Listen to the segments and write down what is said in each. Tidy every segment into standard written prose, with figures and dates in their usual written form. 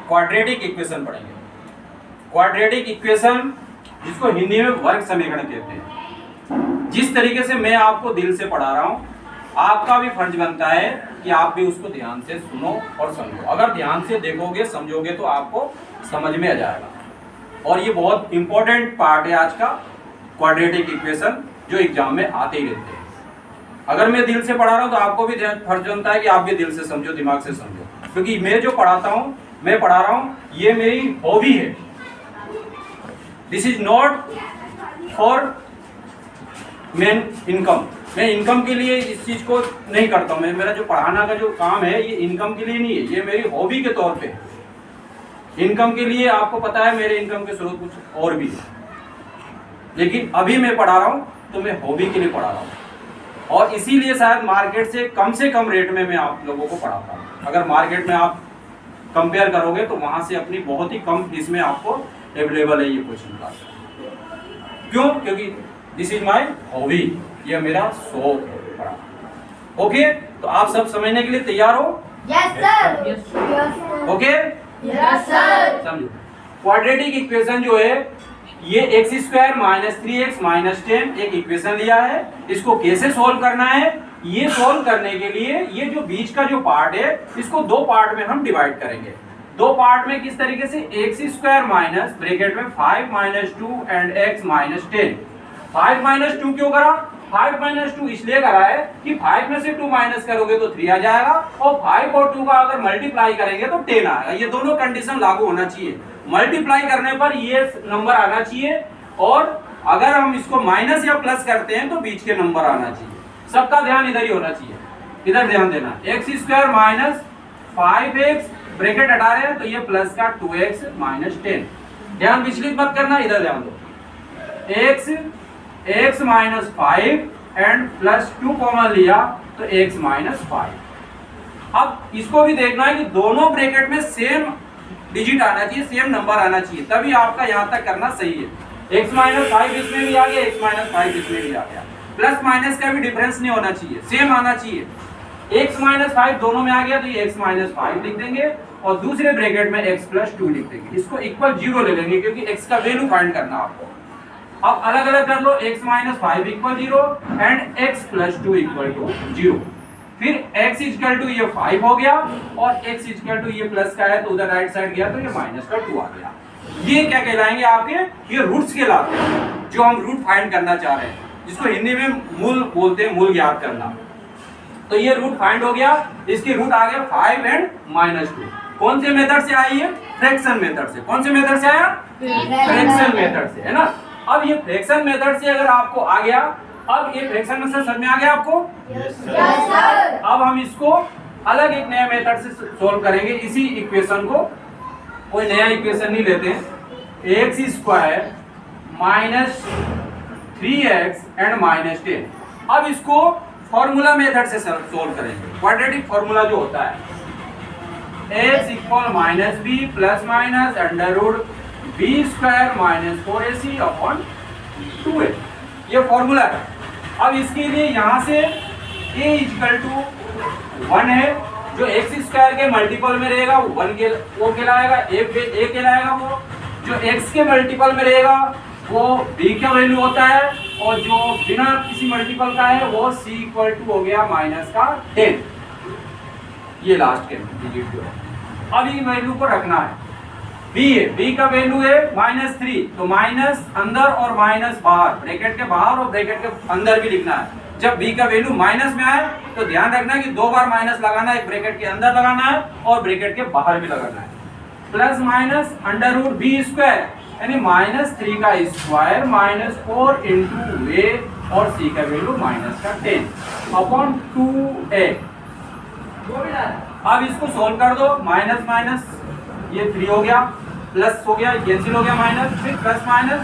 Quadratic equation पढ़ेंगे। Quadratic equation जिसको हिंदी में वर्ग समीकरण कहते हैं। जिस तरीके से मैं आपको दिल से पढ़ा रहा हूँ, आपका भी फर्ज बनता है कि आप भी उसको ध्यान से सुनो और समझो। अगर ध्यान से देखोगे समझोगे तो आपको समझ में आ जाएगा। और ये बहुत इंपॉर्टेंट पार्ट है आज का, क्वाड्रेटिक इक्वेशन, जो एग्जाम में आते ही रहते हैं। अगर मैं दिल से पढ़ा रहा हूँ तो आपको भी फर्ज बनता है कि आप भी दिल से समझो, दिमाग से समझो, क्योंकि मैं जो पढ़ाता हूँ, मैं पढ़ा रहा हूँ, ये मेरी हॉबी है। This is not for main income. मैं इनकम के लिए इस चीज को नहीं करता हूँ। मेरा जो पढ़ाना का जो काम है ये इनकम के लिए नहीं है, ये मेरी हॉबी के तौर पे। इनकम के लिए आपको पता है मेरे इनकम के स्रोत कुछ और भी है, लेकिन अभी मैं पढ़ा रहा हूँ तो मैं हॉबी के लिए पढ़ा रहा हूँ। और इसीलिए शायद मार्केट से कम रेट में मैं आप लोगों को पढ़ाता हूँ। अगर मार्केट में आप कंपेयर करोगे तो वहां से अपनी बहुत ही कम फीस में आपको अवेलेबल है ये क्वेश्चन क्लास। क्यों? क्योंकि दिस इज माई हॉबी, ये मेरा शौक है पढ़ाना। ओके, तो आप सब समझने के लिए तैयार हो? Yes sir. Okay, yes sir. समझो, क्वाड्रेटिक इक्वेशन जो है ये x square minus 3x minus 10 एक इक्वेशन लिया है। इसको कैसे सॉल्व करना है, ये सॉल्व करने के लिए ये जो बीच का जो पार्ट है इसको दो पार्ट में हम डिवाइड करेंगे। दो पार्ट में किस तरीके से, एक्स स्क्वायर माइनस ब्रैकेट में 5 minus 2 and x minus 10। 5 minus 2 क्यों करा? 5 माइनस 2 इसलिए करा है कि 5 में से 2 माइनस करोगे तो 3 आ जाएगा, और 5 और 2 का अगर मल्टीप्लाई करेंगे तो 10 आएगा। ये दोनों कंडीशन लागू होना चाहिए। मल्टीप्लाई करने पर ये नंबर आना चाहिए, और अगर हम इसको माइनस या प्लस करते हैं तो बीच के नंबर आना चाहिए। सबका ध्यान इधर ही होना चाहिए, इधर ध्यान देना। X square minus 5x bracket हटा रहे हैं तो ये प्लस का 2x माइनस 10। ध्यान विचलित मत करना, इधर ध्यान दो। x minus 5 and plus 2 common लिया तो x माइनस 5। अब इसको भी देखना है कि दोनों ब्रैकेट में सेम डिजिट आना चाहिए, सेम नंबर आना चाहिए, तभी आपका यहाँ तक करना सही है। x माइनस 5 इसमें भी आ गया, x माइनस 5 इसमें भी आ गया। प्लस माइनस का भी डिफरेंस नहीं होना चाहिए, सेम आना चाहिए। x माइनस 5 दोनों में आ गया तो ये x माइनस 5 लिख देंगे, और दूसरे ब्रैकेट में x प्लस 2 लिख देंगे। इसको इक्वल 0 ले लेंगे क्योंकि x का वैल्यू फाइंड करना आपको। अब अलग अलग कर लो, x minus 5 equal 0 and x plus 2 equal to 0। फिर x इक्वल टू ये 5 हो गया, और x इक्वल टू ये प्लस का है तो उधर राइट साइड गया तो ये माइनस का 2 आ गया। ये क्या कहलाएंगे आपके? ये रूट्स कहलाते हैं, जो हम रूट फाइंड करना चाह रहे हैं, जिसको हिंदी में मूल बोलते हैं, मूल ज्ञात करना। तो ये रूट फाइंड हो गया, इसके रूट आ गया 5 एंड माइनस 2। कौन से मेथड से आई है? फ्रैक्शन मेथड से। कौन से मेथड से आया? फ्रैक्शन मेथड से, है ना। अब ये फ्रैक्शन मेथड से अगर आपको आ गया, अब ये फ्रैक्शन मेथड समझ में आ गया आपको? Yes sir. अब हम इसको अलग एक नया मेथड से सॉल्व करेंगे इसी इक्वेशन को। कोई नया इक्वेशन नहीं लेते हैं। X square minus 3x and minus 10। अब इसको फॉर्मूला मेथड से सॉल्व करेंगे। क्वाड्रेटिक फॉर्मूला जो होता है x equal minus b plus minus under root b square minus 4ac upon 2a, ये फॉर्मूला है। अब इसके लिए यहाँ से a इक्वल टू 1 है, जो एक्स स्क्वायर के मल्टीपल में रहेगा वो 1 के वो कहलाएगा, a कहलाएगा। वो जो x के मल्टीपल में रहेगा वो b का वैल्यू होता है, और जो बिना किसी मल्टीपल का है वो c इक्वल टू हो गया माइनस का 10। ये लास्ट के डिजिट जो है, अब ये वैल्यू को रखना है। b का वैल्यू है -3, तो माइनस अंदर और माइनस बाहर, ब्रैकेट के बाहर और ब्रैकेट के अंदर भी लिखना है। जब b का वैल्यू माइनस में आए तो ध्यान रखना है कि 2 बार माइनस लगाना है, एक ब्रैकेट के अंदर लगाना है और ब्रैकेट के बाहर भी लगाना है। Plus minus under root b square यानी -3 का स्क्वायर -4 इंटू a और c का वैल्यू माइनस का 10 अपॉन 2a। अब इसको सोल्व कर दो, माइनस माइनस ये 3 हो गया, प्लस हो गया, कैंसिल हो गया माइनस, फिर प्लस माइनस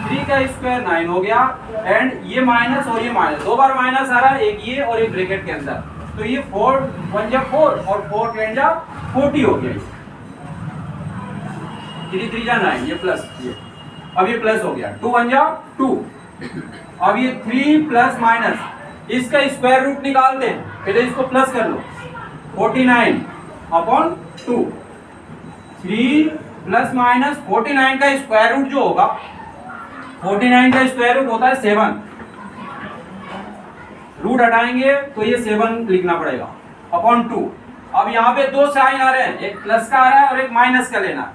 3 का स्क्वायर 9 हो गया, एंड ये माइनस और ये माइनस, 2 बार माइनस आ रहा है, एक ये और एक ब्रैकेट के अंदर, तो ये 4 1 जा 4 और 4 10 जा 40 हो गया। 3 3 जा 9, ये प्लस, ये अब ये प्लस हो गया, 2 1 जा 2। अब ये 3 प्लस माइनस, इसका स्क्वायर रूट निकाल दें, पहले इसको प्लस कर लो, 49 अपॉन 2। 3 प्लस माइनस 49 का स्क्वायर रूट जो होगा, 49 का स्क्वायर रूट होता है 7, रूट हटाएंगे तो ये 7 लिखना पड़ेगा अपॉन 2। अब यहाँ पे दो साइन आ रहे हैं, एक प्लस का आ रहा है और एक माइनस का लेना है,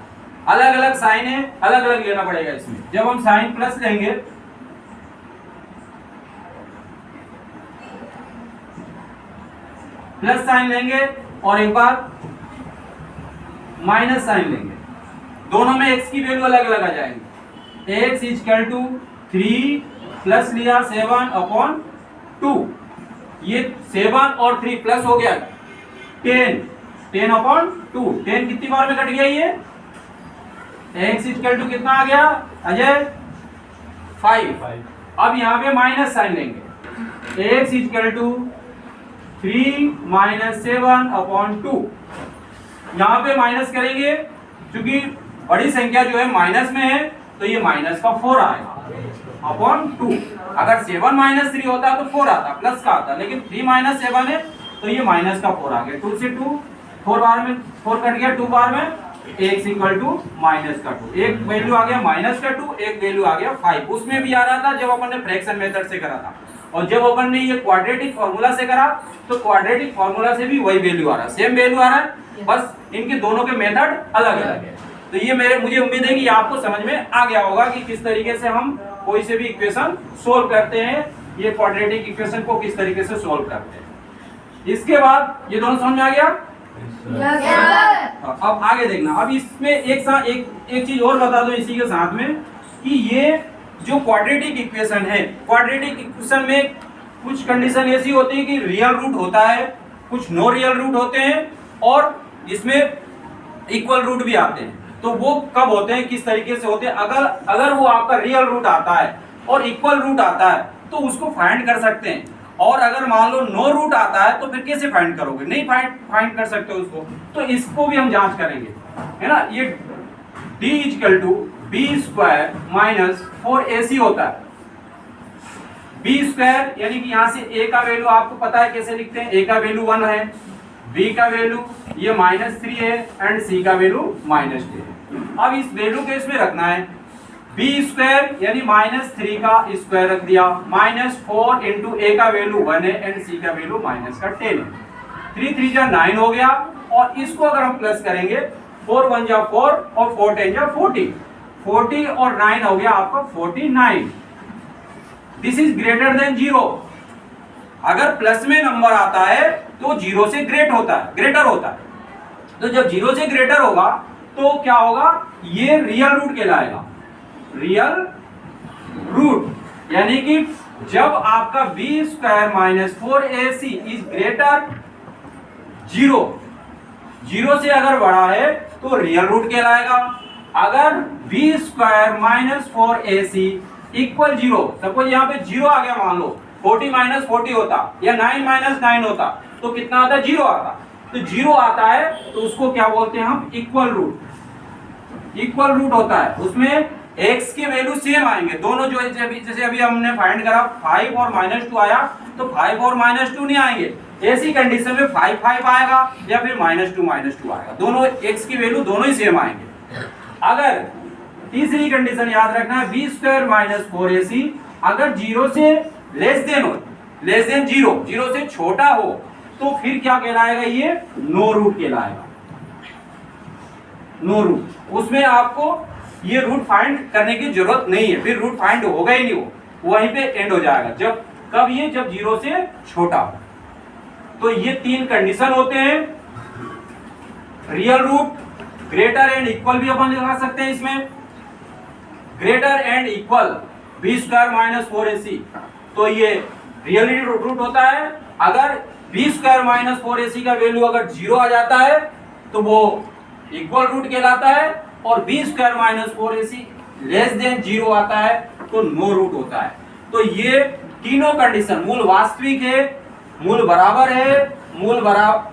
अलग अलग साइन है, अलग अलग लेना पड़ेगा इसमें। जब हम साइन प्लस लेंगे प्लस साइन लेंगे और एक बार माइनस साइन लेंगे, दोनों में x की वैल्यू अलग अलग आ जाएंगी। x इक्वल टू 3 प्लस लिया 7 अपॉन 2, ये 7 और 3 प्लस हो गया 10 अपॉन 2। 10 कितनी बार में कट गया ये? x इक्वल टू कितना आ गया अजय? 5। अब यहाँ पे माइनस साइन लेंगे, x equal to 3 minus 7 upon 2। यहाँ पे माइनस करेंगे, क्योंकि बड़ी संख्या जो है माइनस में है तो ये माइनस का 4 आएगा अपॉन 2। अगर 7 माइनस 3 होता तो 4 आता, प्लस का आता, लेकिन 3 माइनस 7 है तो ये माइनस का 4 आ गया। 2 से 2 4 बार में 4 कट गया, 2 बार में x इक्वल टू माइनस का 2। एक वैल्यू आ गया माइनस का 2, एक वैल्यू आ गया 5। उसमें भी आ रहा था जब अपन ने फ्रैक्शन मेथड से करा था, और जब अपन ने ये क्वाड्रेटिक फार्मूला से करा तो क्वाड्रेटिक फार्मूला से भी वही वैल्यू आ रहा है, सेम वैल्यू आ रहा है, बस इनके दोनों के मेथड अलग अलग है। तो ये मुझे उम्मीद है कि आपको समझ में आ गया होगा कि किस तरीके से हम कोई से भी इक्वेशन सोल्व करते हैं, ये क्वाड्रेटिक इक्वेशन को किस तरीके से सोल्व करते हैं। इसके बाद ये दोनों समझ में आ गया? अब आगे देखना। अब इसमें एक चीज और बता दो इसी के साथ में, कि ये जो क्वाड्रेटिक इक्वेशन है, क्वाड्रेटिक इक्वेशन में कुछ कंडीशन ऐसी होती है कि रियल रूट होता है, कुछ नो रियल रूट होते हैं, और इसमें इक्वल रूट भी आते हैं। तो वो कब होते हैं, किस तरीके से होते हैं? अगर वो आपका रियल रूट आता है और इक्वल रूट आता है तो उसको फाइंड कर सकते हैं, और अगर मान लो नो रूट आता है तो फिर कैसे फाइंड करोगे? नहीं फाइंड कर सकते उसको, तो इसको भी हम जांच करेंगे, है ना। ये d equal to b square minus 4ac होता है। बी स्क्वायर यानी कि यहाँ से a का वैल्यू आपको पता है कैसे लिखते हैं, a का वैल्यू 1 है, b का वैल्यू ये -3 है, एंड c का वैल्यू -2 है। अब इस वैल्यू को इसमें रखना है, बी स्क्वायर यानी -3 का स्क्वायर रख दिया, -4 इंटू a का वैल्यू 1 है एंड c का वैल्यू -10 है। 3 3 जा 9 हो गया, और इसको अगर हम प्लस करेंगे 4 1 जा 4 और 4 10 जा 40, 40 और 9 हो गया आपका 49। This is greater than 0। अगर प्लस में नंबर आता है तो 0 से ग्रेटर होता है। तो जब 0 से ग्रेटर होगा तो क्या होगा? ये रियल रूट कहलाएगा, रियल रूट। यानी कि जब आपका b square minus 4ac is greater 0 से अगर बड़ा है तो रियल रूट कहलाएगा। अगर b square minus 4ac equal 0, suppose यहाँ पे 0 आ गया, मान लो 40 माइनस 40 होता या 9 माइनस 9 होता तो कितना आता? 0 आता। तो 0 आता है तो उसको क्या बोलते हैं हम? इक्वल रूट होता है। उसमें x के वैल्यू सेम आएंगे दोनों, जो जैसे अभी हमने फाइंड करा 5 और -2 आया, तो 5 और -2 नहीं आएंगे। ऐसी कंडीशन में 5 5 आएगा या फिर -2 आएगा, दोनों x की वैल्यू दोनों ही सेम आएंगे। अगर तीसरी कंडीशन याद रखना है, b स्क्वायर माइनस 4ac अगर 0 से लेस देन 0 से छोटा हो तो फिर क्या कहलाएगा? ये नो रूट कहलाएगा, नो रूट। उसमें आपको ये रूट फाइंड करने की जरूरत नहीं है, फिर रूट फाइंड होगा ही नहीं, वो वहीं पे एंड हो जाएगा। जब 0 से छोटा हो। तो ये 3 कंडीशन होते हैं। Real root, greater and equal भी अपन लगा सकते हैं इसमें। Greater and equal b square minus 4ac, तो ये रियल रूट होता है। अगर b स्क्वायर माइनस 4ac का वैल्यू अगर 0 आ जाता है तो वो इक्वल रूट कहलाता है, और b square minus 4ac less than 0 आता है तो नो रूट होता है। तो ये तीनों कंडीशन, मूल वास्तविक है, मूल बराबर है, मूल बराबर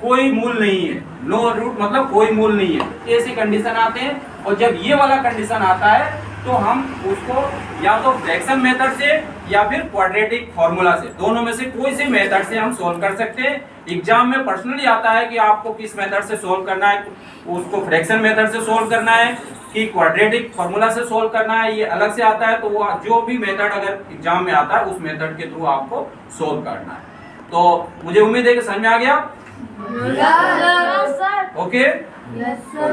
कोई मूल नहीं है, नो रूट मतलब कोई मूल नहीं है, ऐसे कंडीशन आते हैं। और जब ये वाला कंडीशन आता है तो हम उसको या तो फ्रैक्शन मेथड से या फिर क्वाड्रेटिक फार्मूला से, दोनों में से कोई से मेथड से हम सॉल्व कर सकते हैं। एग्जाम में पर्सनली आता है कि आपको किस मेथड से सोल्व करना है, उसको फ्रैक्शन मेथड से सोल्व करना है कि क्वाड्रेटिक फार्मूला से सोल्व करना है, ये अलग से आता है। तो वो जो भी मेथड अगर एग्जाम में आता है उस मेथड के थ्रू आपको सोल्व करना है। तो मुझे उम्मीद है कि समझ में आ गया। Yes, sir. Okay Yes, sir.